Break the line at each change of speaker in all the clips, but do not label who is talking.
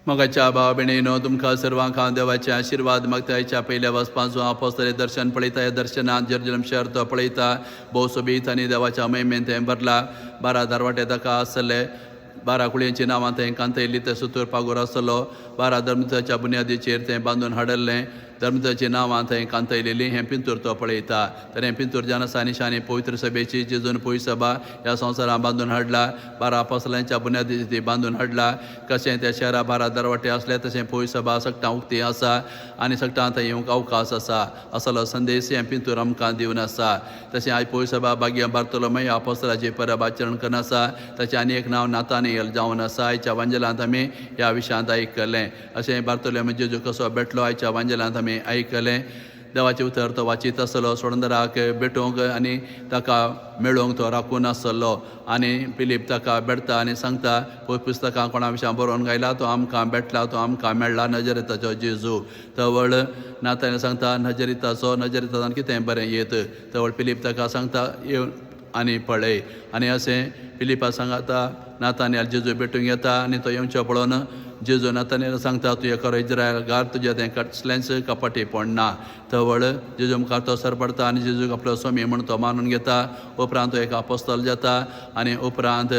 मोगाच्या भाव भयणीनो तुमकां सर्वांक देवाचे आशीर्वाद मागतायच्या पयल्या वचपाचो अपोस्तले दर्शन पळयता. ह्या दर्शनांत जेरुजलेम शहर तो पळयता. भोव सोबीत आनी देवाच्या महिमेन तें भरला. 12 दारवाटे ताका आसले. 12 कुळयेंची नांवां थंय कांतयल्लीं. ते सुतूर पागोर आसलो. 12 धर्मताच्या बुन्यादीचेर तें बांदून हाडल्लें. धर्मताची नांवां थंय कांतयलेलीं. हें पिंतूर तो पळयता. तर हें पिंतूर जनसा निशाणी पवित्र सभेची जेजून पळय सभा ह्या संवसारांत बांदून हाडला. 12 अपोस्तलांच्या बुन्यादीचेर ती बांदून हाडला. कशें त्या शहरा 12 दरवाटे आसले तशें पळय सभा सगटां उक्ती आसा आनी सगटां थंय येवंक अवकाश आसा असलो संदेश हें पिंतूर आमकां दिवन आसा. तशें आयज पळय सभा भाग्य बार्तोलोमेव अपोस्तलाची परब आचरण करन आसा. ताचें आनी एक नांव नातानियेल जावन आसा. आयच्या वांजेलांत आमी ह्या विशयांत आयकलें. अशें बार्तोलोमेव जेजू कसो भेटलो आयच्या वांजेलांत आमी आयकलें. देवाचें उतर तो वाचीत आसलो. सोडंदराक भेटोवंक आनी ताका मेळोवंक तो राखून आसलो. आनी फिलीप ताका भेटता आनी सांगता पुस्तकां कोणा विशयां बरोवन गायला तो आमकां भेटला तो आमकां मेळ्ळा नजरेताचो जेजू. तवळ नातान सांगता नजरेतान कितें बरें येत. तवळ फिलीप ताका सांगता येवन आनी पळय. आनी अशें फिलिपा सांगता नातानियेल जेजू भेटूंक येता आनी तो येवचो पळोवन जेजू नातानियेल सांगता तुवें खरो इस्रायल घार तुजें तें कसलेंच कपटीपण ना. तवळ जेजू मुखार तो सरपडता आनी जेजूक आपलो स्वामी म्हूण तो मानून घेता. उपरांत तो एक अपोस्तल जाता आनी उपरांत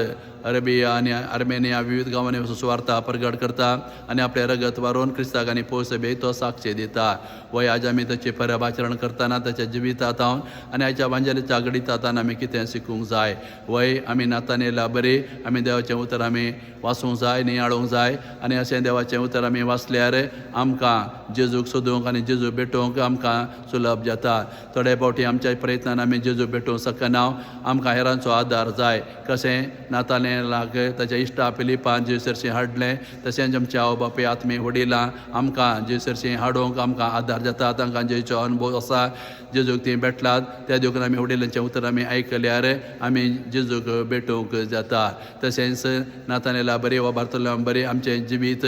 अरेबिया आनी आर्मेनिया विविध गांवांनी वचून सुवार्ता प्रगट करता आनी आपलें रगत वारून क्रिस्ताक आनी पळय सभेक तो साक्षी दिता. वय आज आमी ताची परब आचरण करतना ताच्या जिवितांत आनी आयच्या वांजेलीच्या गडितांत आमी कितें शिकूंक जाय. वय आमी नातानियेला बरी आमी देवाचें उतर आमी वाचूंक जाय नियाळूंक जाय. आनी अशें देवाचें उतर आमी वाचल्यार आमकां जेजूक सोदूंक आनी जेजू भेटोवंक आमकां सुलभ जाता. थोडे फावटी आमच्या प्रयत्नान आमी जेजू भेटूंक शकना. आमकां हेरांचो आदार जाय. कशें नातानियेलाक ताच्या इश्टा फिलिपान जेसरशीं हाडलें तशेंच आमच्या आवय बापूय आत्मीक वडिलां आमकां जेसरशीं हाडूंक आमकां आदार जाता. तांकां जेचो अनुभव आसा. जेजूक ती भेटलात त्या देखून आमी वडिलांचें उतर आमी आयकल्यार आमी जेजूक भेटूंक जाता. तशेंच नातानियेला बरी वा बार्तोलोमेव बरी आमचें जिवीत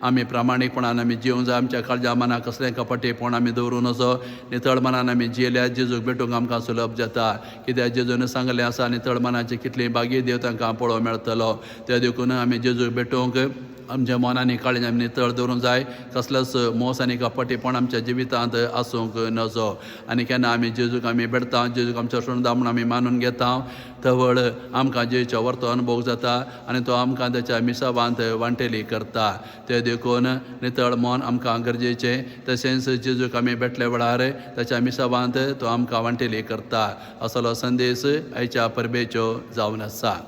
आमी प्रामाणीकपणान आमी जिवंक जाय. आमच्या काळजा मनाक कसलें कपटीपण आमी दवरूं नजो. नितळ मनान आमी जियेल्यार जेजूक भेटूंक आमकां सुलभ जाता. कित्याक जेजून सांगलें आसा नितळ मनाची कितली बागी देव तांकां पळोवंक मेळटलो. त्या देखून आमी जेजूक भेटूंक आमच्या मनांनी काळजी आमी नितळ दवरूंक जाय. कसलोच मोस आनी कपटीपण आमच्या जिवितांत आसूंक नजो. आनी केन्ना आमी जेजूक आमी भेटता जेजूक आमचो श्रोणदा म्हूण आमी मानून घेता तवळ आमकां जेजूचो व्हरतो अनुभव जाता आनी तो आमकां ताच्या मिसावांत वांटेली करता. ते देखून नितळ मन आमकां गरजेचें. तशेंच जेजूक आमी भेटले वेळार ताच्या मिसावांत तो आमकां वांटेली करता. असलो संदेश आयच्या परबेच्यो जावन आसा.